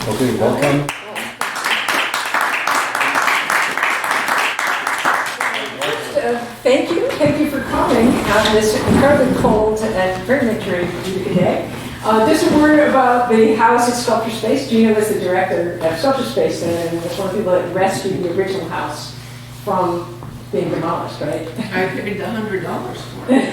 Okay, welcome. Thank you for coming on this incredibly cold and very wintry day. Just a word about the house at Sculpture Space. Gina was the director of Sculpture Space and was one of the people that rescued the original house from being demolished, right? I paid the $100 for it.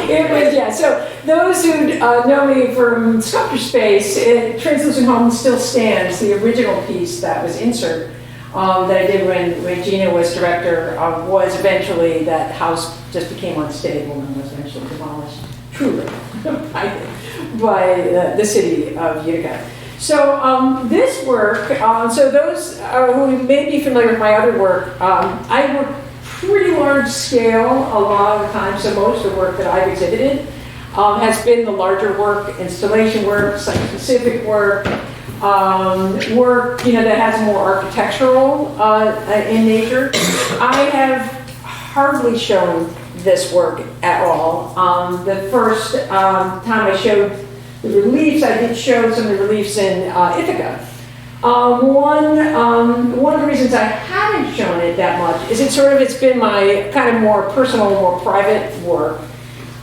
It was, yeah. So those who know me from Sculpture Space, Translucent Home still stands. The original piece that was insert that I did when Gina was director was eventually, that house just became unstable and was eventually demolished, truly, by the city of Utica. So this work, so those who may be familiar with my other work, I work pretty large scale a lot of the time, so most of the work that I've exhibited has been the larger work, installation work, site-specific work, work that has more architectural in nature. I have hardly shown this work at all. The first time I showed the reliefs, I did show some of the reliefs in Ithaca. One of the reasons I haven't shown it that much is it's been my kind of more personal, more private work.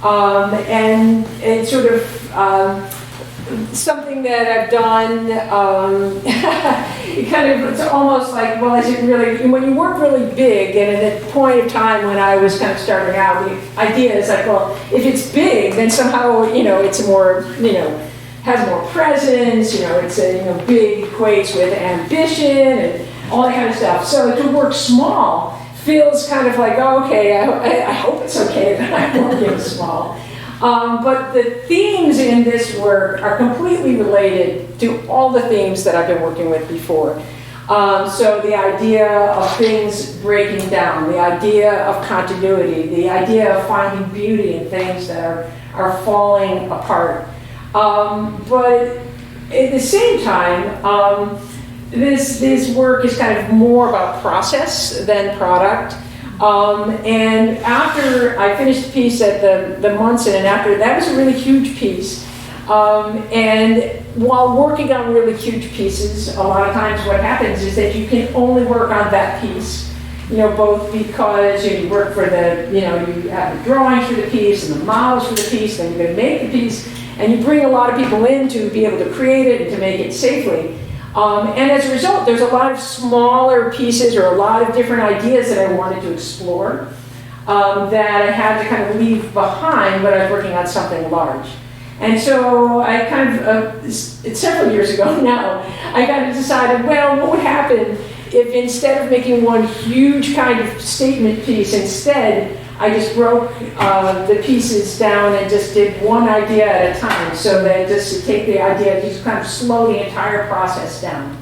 And it's sort of something that I've done, it's almost like, well, is it really, when you work really big, and at a point of time when I was kind of starting out, the idea is like, well, if it's big, then somehow, it's more, has more presence, it's a, big equates with ambition and all that kind of stuff. So to work small feels kind of like, oh, okay, I hope it's okay that I'm working small. But the themes in this work are completely related to all the themes that I've been working with before. So the idea of things breaking down, the idea of continuity, the idea of finding beauty in things that are falling apart. But at the same time, this work is kind of more about process than product. And after I finished the piece at the Munson, and after that was a really huge piece. And while working on really huge pieces, a lot of times what happens is that you can only work on that piece, both because you work for the, you have the drawings for the piece and the models for the piece, then you're going to make the piece, and you bring a lot of people in to be able to create it and to make it safely. And as a result, there's a lot of smaller pieces or a lot of different ideas that I wanted to explore that I had to kind of leave behind when I was working on something large. And so I kind of, it's several years ago now, I kind of decided, well, what would happen if instead of making one huge kind of statement piece, instead I just broke the pieces down and just did one idea at a time, so that just to take the idea, just kind of slow the entire process down.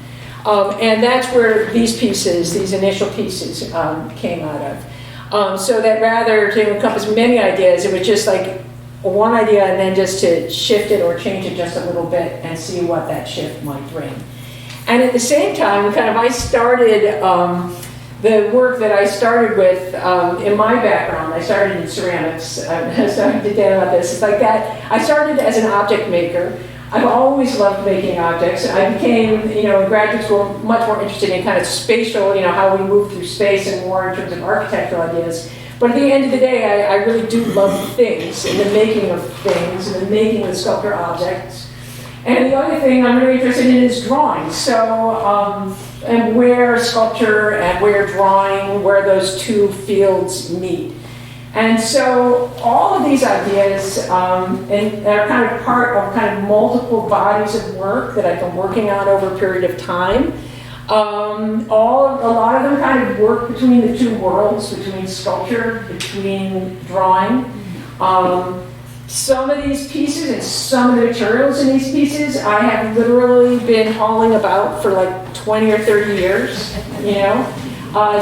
And that's where these pieces, these initial pieces, came out of. So that rather to encompass many ideas, it was just like one idea and then just to shift it or change it just a little bit and see what that shift might bring. And at the same time, I started the work that I started with in my background. I started in ceramics. So I did that about this. It's like that. I started as an object maker. I've always loved making objects. I became, in graduate school, much more interested in kind of spatial, how we move through space and more in terms of architectural ideas. But at the end of the day, I really do love things and the making of things and the making of sculpture objects. And the other thing I'm really interested in is drawing. So, and where sculpture and where drawing, where those two fields meet. And so all of these ideas and are kind of part of kind of multiple bodies of work that I've been working on over a period of time. A lot of them kind of work between the two worlds, between sculpture, between drawing. Some of these pieces and some of the materials in these pieces I have literally been hauling about for like 20 or 30 years,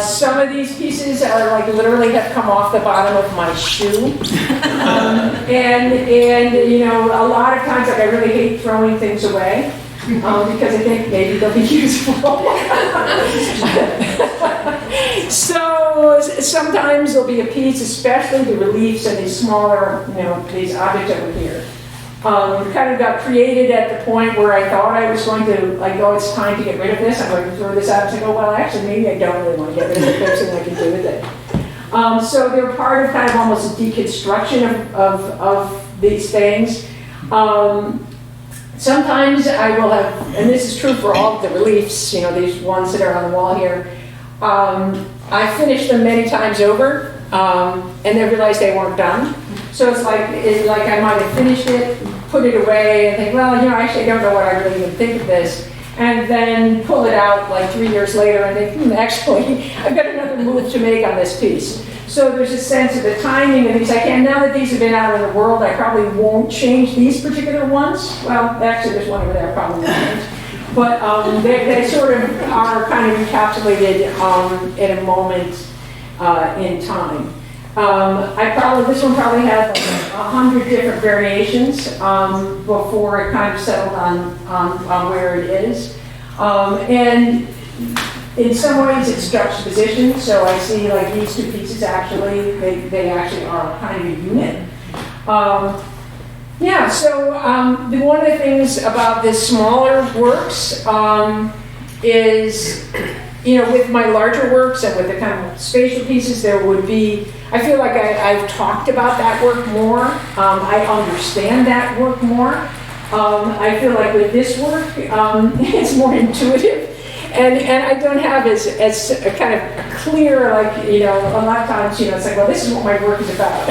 Some of these pieces are like literally have come off the bottom of my shoe. And a lot of times I really hate throwing things away. Because I think maybe they'll be useful. So sometimes there'll be a piece, especially the reliefs and these smaller, these objects over here. kind of got created at the point where I thought I was going to, like, oh, it's time to get rid of this, I'm going to throw this out, and say, oh, well, actually, maybe I don't really want to get rid of it, there's something I can do with it. So they're part of kind of almost a deconstruction of these things. Sometimes I will have, and this is true for all of the reliefs, these ones that are on the wall here, I finished them many times over, and then realized they weren't done. So it's like I might have finished it, put it away, and think, well, actually I don't know what I really even think of this. And then pull it out like 3 years later and think, actually, I've got another move to make on this piece. So there's a sense of the timing of these. Now that these have been out in the world, I probably won't change these particular ones. Well, actually, there's one over there I probably won't change. But they sort of are kind of encapsulated in a moment in time. This one probably had like 100 different variations before it kind of settled on where it is. And in some ways it's juxtaposition, so I see like these two pieces actually, they actually are kind of a unit. One of the things about this smaller works is, with my larger works and with the kind of spatial pieces, there would be, I feel like I've talked about that work more. I understand that work more. I feel like with this work, it's more intuitive. And I don't have as a kind of clear, like, a lot of times, it's like, well, this is what my work is about.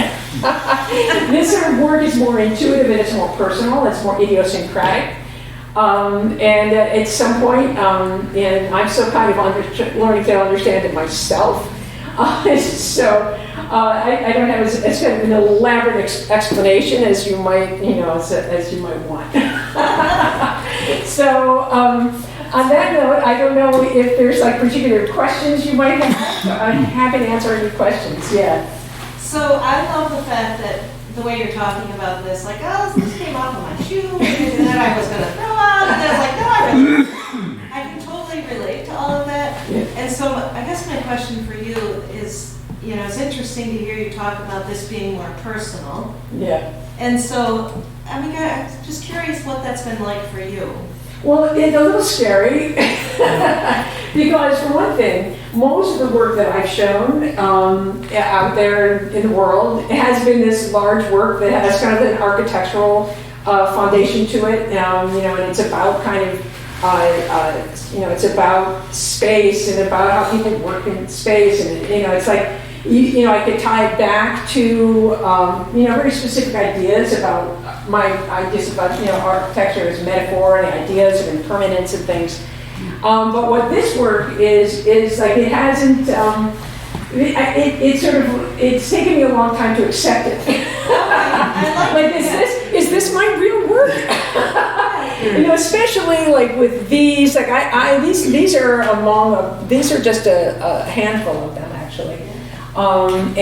This sort of work is more intuitive and it's more personal, it's more idiosyncratic. And at some point, and I'm still kind of learning to understand it myself. I don't have as kind of an elaborate explanation as you might, as you might want. On that note, I don't know if there's like particular questions you might have. I'm happy to answer any questions. Yeah. So I love the fact that the way you're talking about this, like, oh, this came off of my shoe, and then I was going to throw out, and then I was like, no, I can totally relate to all of that. Yeah. And so I guess my question for you is, it's interesting to hear you talk about this being more personal. Yeah. And so, I'm just curious what that's been like for you. Well, it's a little scary because, for one thing, most of the work that I've shown out there in the world has been this large work that has kind of an architectural foundation to it, and it's about kind of, it's about space and about how people work in space, and it's like, I could tie it back to, very specific ideas about my ideas about, architecture as metaphor and ideas of impermanence and things. But what this work is like, it hasn't, it's taken me a long time to accept it. Like, is this my real work? Especially like with these, like these are just a handful of them actually. When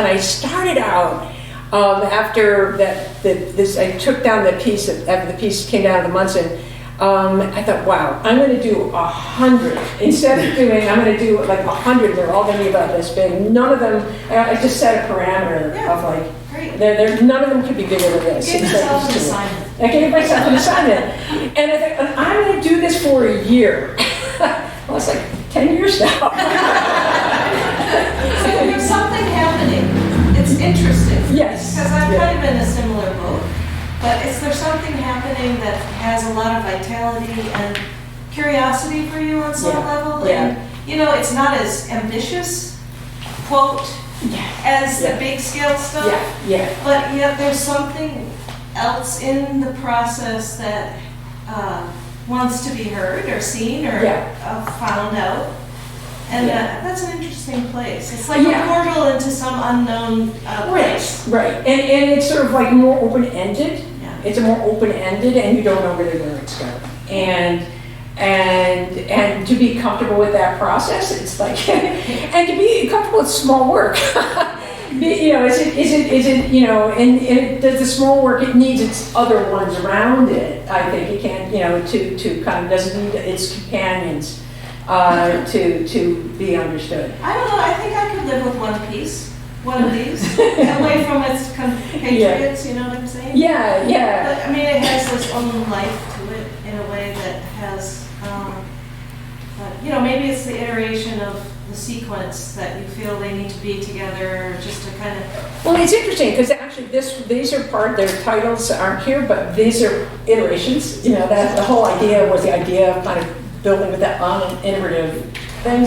I started out, after I took down the piece, after the piece came down of the Munson, I thought, wow, I'm going to do 100. Instead of I'm going to do like 100, they're all going to be about this big. None of them, I just set a parameter of like, none of them could be bigger than this. Give yourself an assignment. I gave myself an assignment. And I thought, I'm going to do this for a year. Well, it's like 10 years now. So there's something happening. It's interesting. Yes. Because I'm kind of in a similar boat. But is there something happening that has a lot of vitality and curiosity for you on some level? Yeah. And, it's not as ambitious, quote, as the big scale stuff. Yeah. But yet there's something else in the process that wants to be heard or seen or found out. And that's an interesting place. It's like a portal into some unknown place. Right. And it's sort of like more open-ended. Yeah. It's a more open-ended, and you don't know really where it's going. And to be comfortable with that process, it's like, and to be comfortable with small work. Is it, does the small work, it needs its other ones around it. I think it can't, to kind of, doesn't need its companions to be understood. I don't know, I think I could live with one piece. one of these, away from its compatriots, you know what I'm saying? Yeah, yeah. But, I mean, it has its own life to it in a way that has, but, you know, maybe it's the iteration of the sequence that you feel they need to be together, or just to kind of. Well, it's interesting because actually these are their titles aren't here, but these are iterations. You know, that the whole idea was the idea of kind of building with that iterative thing.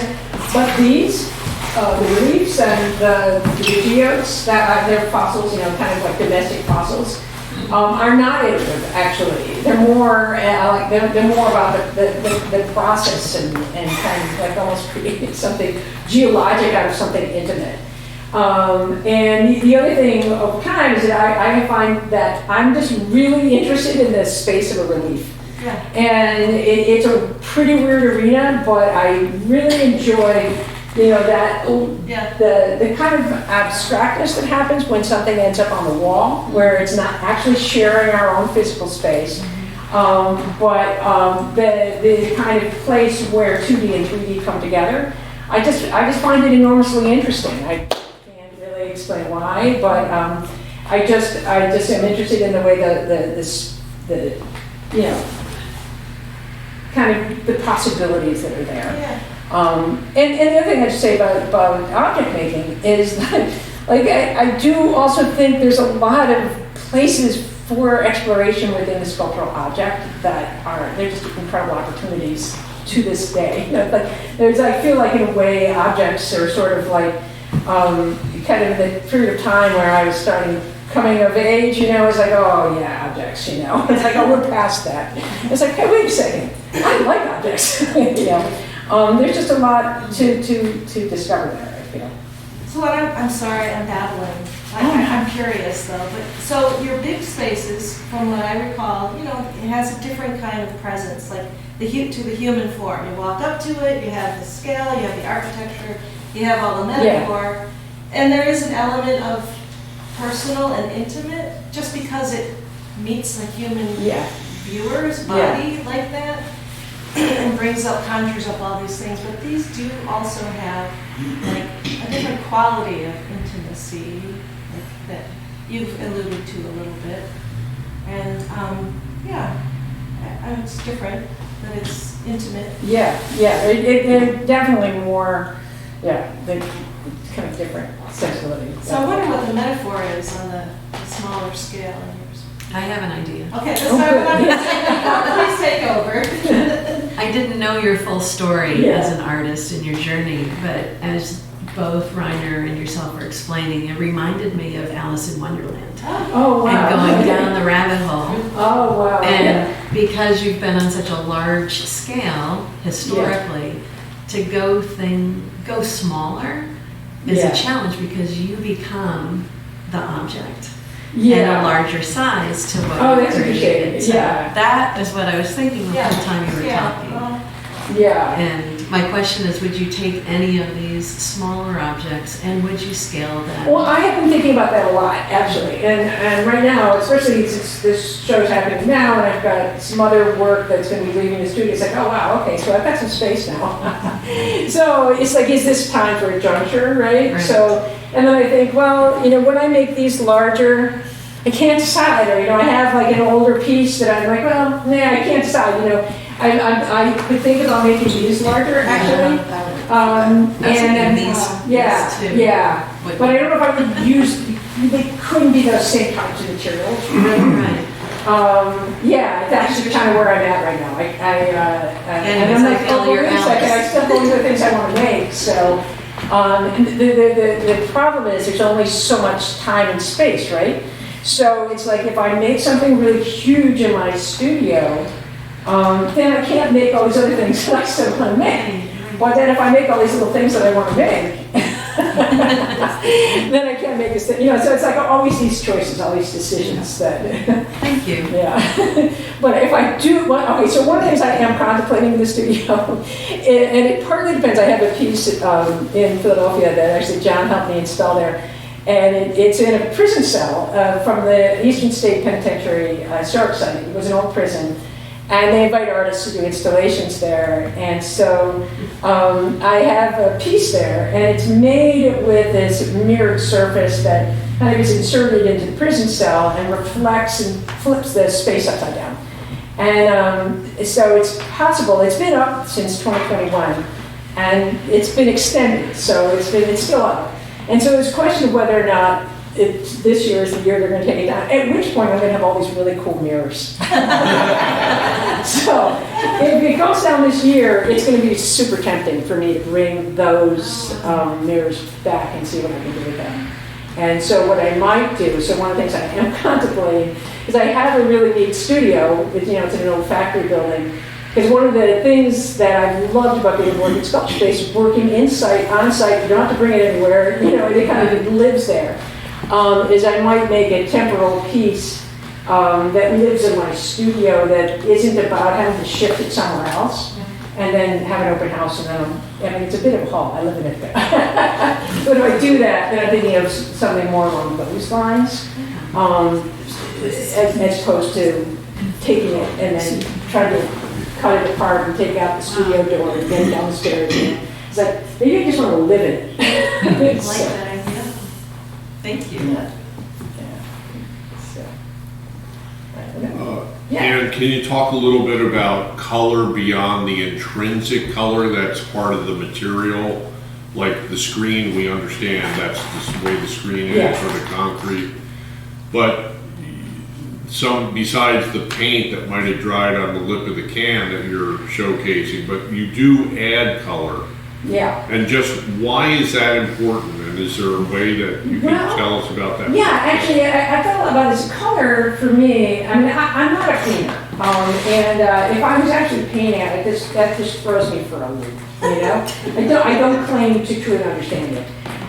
But these, the reliefs and the geodes, that they're fossils, you know, kind of like domestic fossils, are not iterative actually. They're more like they're more about the process and kind of like almost creating something geologic out of something intimate. And the other thing of kind is that I find that I'm just really interested in the space of a relief. Yeah. And it's a pretty weird arena, but I really enjoy, you know, that the kind of abstractness that happens when something ends up on the wall, where it's not actually sharing our own physical space, but the kind of place where 2D and 3D come together. I just find it enormously interesting. I can't really explain why, but I just am interested in the way the you know, kind of the possibilities that are there. Yeah. And the other thing I'd say about object making is that, like, I do also think there's a lot of places for exploration within the sculptural object that they're just incredible opportunities to this day. You know, like, I feel like in a way objects are sort of like, kind of the period of time where I was coming of age, you know, it's like, oh yeah, objects, you know. It's like, oh, we're past that. It's like, hey, wait a second, I like objects, you know. There's just a lot to discover there, I feel. So I'm sorry, I'm babbling. I'm curious though, but so your big spaces, from what I recall, you know, it has a different kind of presence, like to the human form. You walk up to it, you have the scale, you have the architecture, you have all the metaphor, and there is an element of personal and intimate, just because it meets a human viewer's body like that, and conjures up all these things. But these do also have like a different quality of intimacy, like, that you've alluded to a little bit. And it's different, but it's intimate. They're definitely more, they're kind of different sensibility. So I wonder what the metaphor is on the smaller scale in yours. I have an idea. Okay, that's not what I'm going to say. Please take over. I didn't know your full story as an artist in your journey, but as both Reiner and yourself were explaining, it reminded me of Alice in Wonderland. Oh, wow. And going down the rabbit hole. Oh, wow. And because you've been on such a large scale, historically, to go smaller is a challenge, because you become the object in a larger size to what you created. So that is what I was thinking the whole time you were talking. And my question is, would you take any of these smaller objects and would you scale them? Well, I have been thinking about that a lot, actually. And right now, especially since this show's happening now, and I've got some other work that's going to be leaving the studio, it's like, oh wow, okay, so I've got some space now. So it's like, is this time for a juncture, right? So, and then I think, well, you know, when I make these larger, I can't decide, or, you know, I have like an older piece that I'm like, well, I can't decide, you know. I could think about making these larger, actually. But I don't know if I would use, they couldn't be those same types of materials. That's just kind of where I'm at right now. And I'm like, I still have all the things I want to make, so. The problem is there's only so much time and space, right? So it's like, if I make something really huge in my studio, then I can't make all these other things that I still want to make. But then if I make all these little things that I want to make, then I can't make this thing. You know, so it's like always these choices, all these decisions that. Thank you. But if I do, so one of the things I am contemplating in the studio, and it partly depends. I have a piece in Philadelphia that actually John helped me install there. And it's in a prison cell from the Eastern State Penitentiary historic site. It was an old prison. And they invite artists to do installations there. And so I have a piece there, and it's made with this mirrored surface that kind of is inserted into the prison cell and reflects and flips the space upside down. And so it's possible, it's been up since 2021, and it's been extended, so it's still up. And so it's a question of whether or not this year is the year they're going to take it down, at which point I'm going to have all these really cool mirrors. So if it goes down this year, it's going to be super tempting for me to bring those mirrors back and see what I can do with them. And so what I might do, so one of the things I am contemplating is I have a really neat studio, it's in an old factory building, because one of the things that I've loved about being working sculpture space is working on site, you don't have to bring it anywhere, it kind of lives there, is I might make a temporal piece that lives in my studio that isn't about having to shift it somewhere else. And then have an open house, and it's a bit of a haul. I live in it. But if I do that, then I'm thinking of something more along those lines, as opposed to taking it and then trying to cut it apart and take out the studio door and get downstairs. It's like, maybe I just want to live in it. I like that idea. Thank you. Yeah. So, I don't know. And can you talk a little bit about color beyond the intrinsic color that's part of the material? Like the screen, we understand that's the way the screen is, or the concrete. But besides the paint that might have dried on the lip of the can that you're showcasing, but you do add color. Yeah. And just why is that important? And is there a way that you can tell us about that? Yeah, actually, I thought about this color for me. I mean, I'm not a painter. And if I was actually painting it, that just throws me for a loop, I don't claim to truly understand it.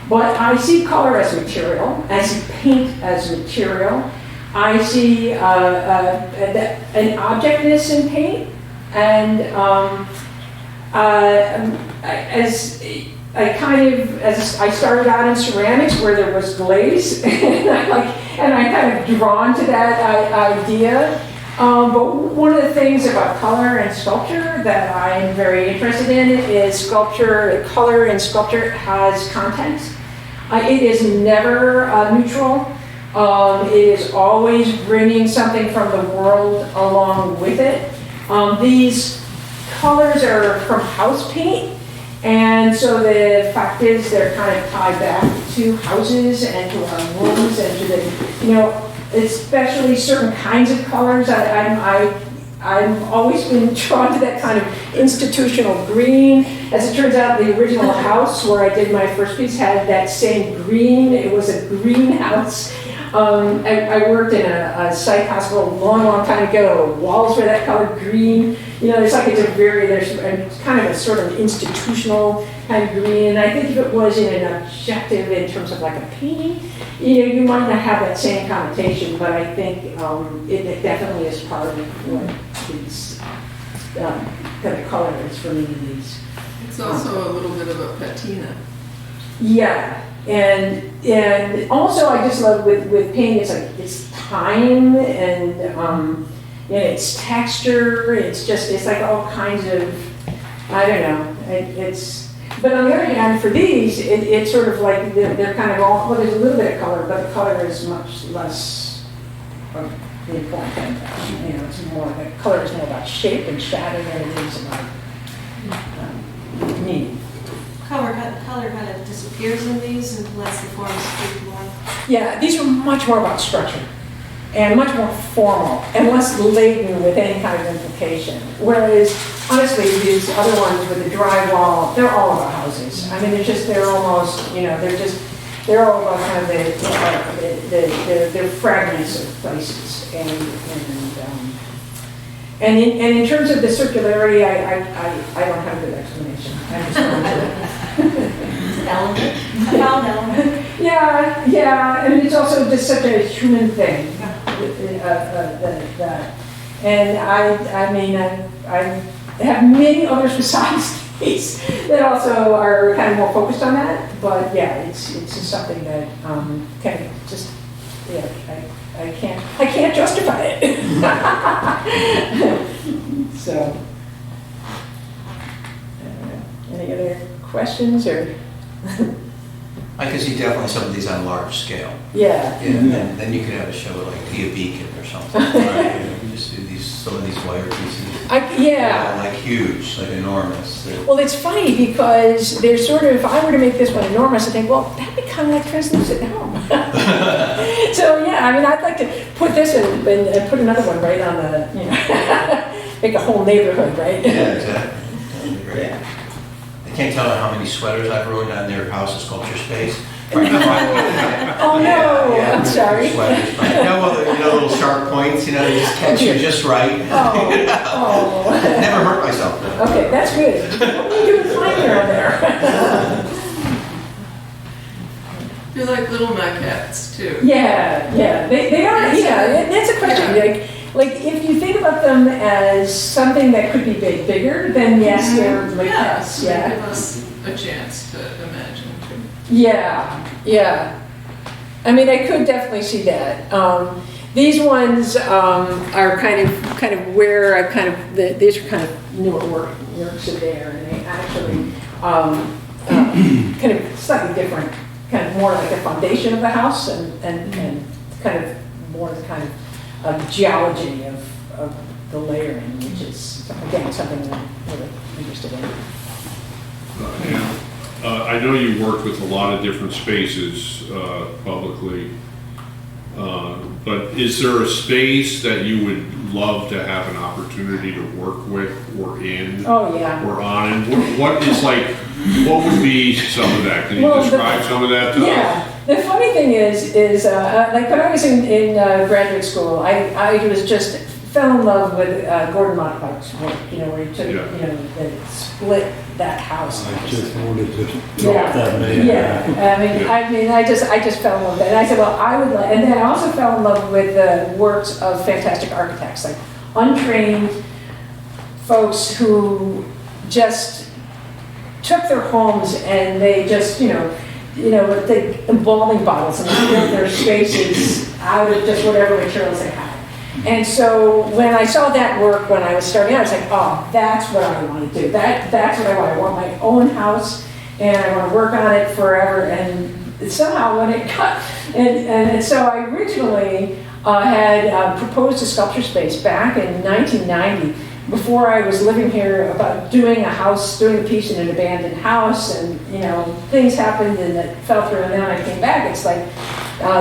But I see color as material. I see paint as material. I see an objectness in paint. And as I started out in ceramics where there was glaze, and I kind of drawn to that idea. But one of the things about color and sculpture that I'm very interested in is color in sculpture has content. It is never neutral. It is always bringing something from the world along with it. These colors are from house paint. And so the fact is they're kind of tied back to houses and to our rooms and to the, especially certain kinds of colors. I've always been drawn to that kind of institutional green. As it turns out, the original house where I did my first piece had that same green. It was a greenhouse. I worked in a psych hospital a long time ago. Walls were that color green. It's like there's kind of a sort of institutional kind of green. And I think if it was in an objective in terms of like a painting, you might not have that same connotation, but I think it definitely is part of what these kind of color is for me in these. It's also a little bit of a patina. Yeah. And also I just love with paint, it's time and it's texture, it's like all kinds of, I don't know, but on the other hand, for these, it's sort of like they're kind of all, well, there's a little bit of color, but the color is much less of the important thing. It's more, the color is more about shape and shadow than it is about meaning. Color kind of disappears in these and lets the forms speak more. Yeah, these are much more about structure and much more formal and less laden with any kind of implication. Whereas, honestly, these other ones with the drywall, they're all about houses. I mean, they're almost, they're all about kind of they're fragments of places. And in terms of the circularity, I don't have a good explanation. I just don't do it. Element. A found element. Yeah, and it's also just such a human thing. And I have many others besides these that also are kind of more focused on that. But yeah, it's just something that kind of just I can't justify it. questions or? I can see definitely some of these on large scale. Yeah. Yeah, then you could have a show like Be a Beacon or something. Right? You just do some of these wire pieces. Like huge, like enormous. Well, it's funny because there's sort of, if I were to make this one enormous, I think, well, that'd be kind of like translucent home. So yeah, I mean, I'd like to put this in and put another one right on the, make a whole neighborhood, right? Yeah, exactly. That'd be great. Yeah. I can't tell how many sweaters I've ruined on their house's sculpture space. Oh no, I'm sorry. Sweaters, but, well, the little sharp points, you just catch you just right. Oh. Never hurt myself. Okay, that's good. What are you doing flying around there? They're like little maquettes too. Yeah, they are. Yeah, that's a question. Yeah. Like if you think about them as something that could be bigger, then yes, they're like Yes, yeah. give us a chance to imagine too. Yeah. I mean, I could definitely see that. These ones are kind of where I these are kind of newer works of there, and they actually kind of slightly different, kind of more like the foundation of the house, and kind of more the kind of geology of the layering, which is again something I'm really interested in. I know you worked with a lot of different spaces publicly, but is there a space that you would love to have an opportunity to work with or in? Oh, yeah. Or on? And what is what would be some of that? Can you describe some of that to us? Yeah. The funny thing is like when I was in graduate school, I was just fell in love with Gordon Montclair's work, where he took, that split that house. I just wanted to drop that man. Yeah, I mean, I just fell in love with it. And I said, well, I would like, and then I also fell in love with the works of fantastic architects, like untrained folks who just took their homes and they just, with the embalming bottles and they built their spaces out of just whatever materials they had. And so when I saw that work when I was starting out, I was like, oh, that's what I want to do. That's what I want. I want my own house, and I want to work on it forever. And somehow when it got, and so I originally had proposed a sculpture space back in 1990, before I was living here, about doing a piece in an abandoned house, and things happened and it fell through, and then when I came back, it's like,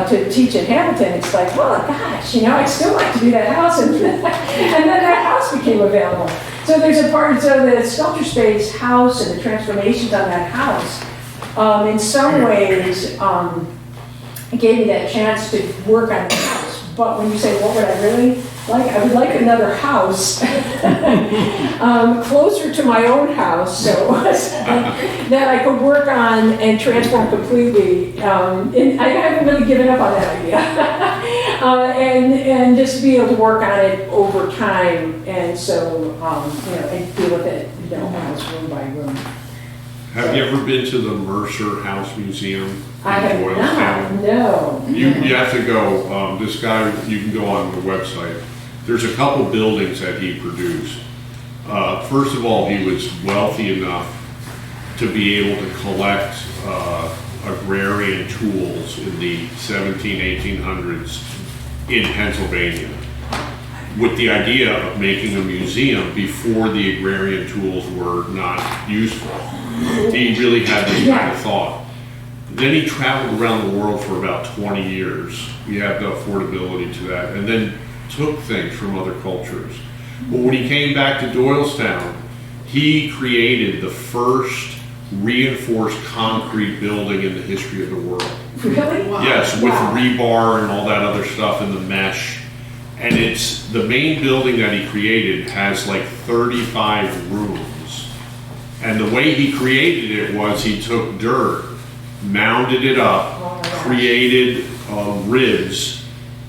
to teach in Hamilton, it's like, well, gosh, I'd still like to do that house, and then that house became available. So there's a part, so the sculpture space house and the transformations on that house, in some ways, gave me that chance to work on the house. But when you say, what would I really like? I would like another house closer to my own house, so that I could work on and transform completely. And I haven't really given up on that idea. And just be able to work on it over time, and so and deal with it, almost room by room. Have you ever been to the Mercer House Museum? I have not, no. You have to go. This guy, you can go on the website. There's a couple buildings that he produced. First of all, he was wealthy enough to be able to collect agrarian tools in the 1800s in Pennsylvania, with the idea of making a museum before the agrarian tools were not useful. He really had this kind of thought. Then he traveled around the world for about 20 years. We have the affordability to that. And then took things from other cultures. But when he came back to Doylestown, he created the first reinforced concrete building in the history of the world. Really? Wow. Yes, with rebar and all that other stuff in the mesh. And it's the main building that he created has like 35 rooms. And the way he created it was he took dirt, mounded it up, created ribs,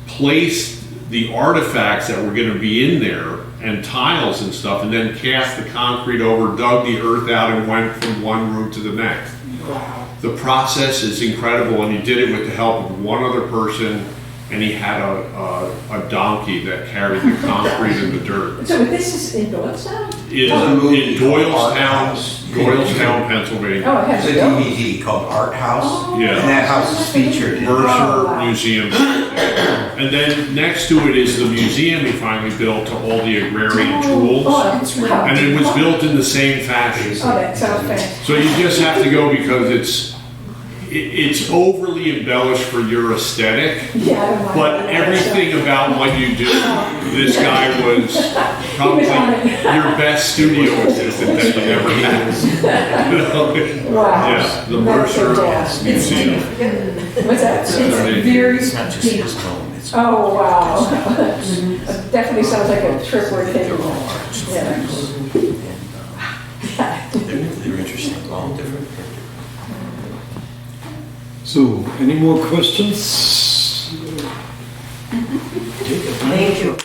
placed the artifacts that were going to be in there and tiles and stuff, and then cast the concrete over, dug the earth out, and went from one room to the next. Wow. The process is incredible, and he did it with the help of one other person, and he had a donkey that carried the concrete and the dirt. So this is in Doylestown? is There's a movie in called Doylestown, Art House. Doylestown, Pennsylvania. Oh, it has There's a to go. DVD called Art House, Yeah. and that house is featured in. Mercer wow. Museum. And then next to it is the museum he finally built to all the agrarian tools. Oh, that's wow. And it was built in the same fashion. Oh, that sounds fantastic. So you just have to go because it's overly embellished for your aesthetic. Yeah, I don't mind. But everything about what you do, this guy was probably your best studio assistant that you ever had. Wow. Yeah, the That's Mercer fantastic. Museum. What's that? Very. It's not just his home, it's. Oh, wow. Definitely sounds like a trip worth taking. Yeah. They're interesting, all different. So, any more questions? Thank you.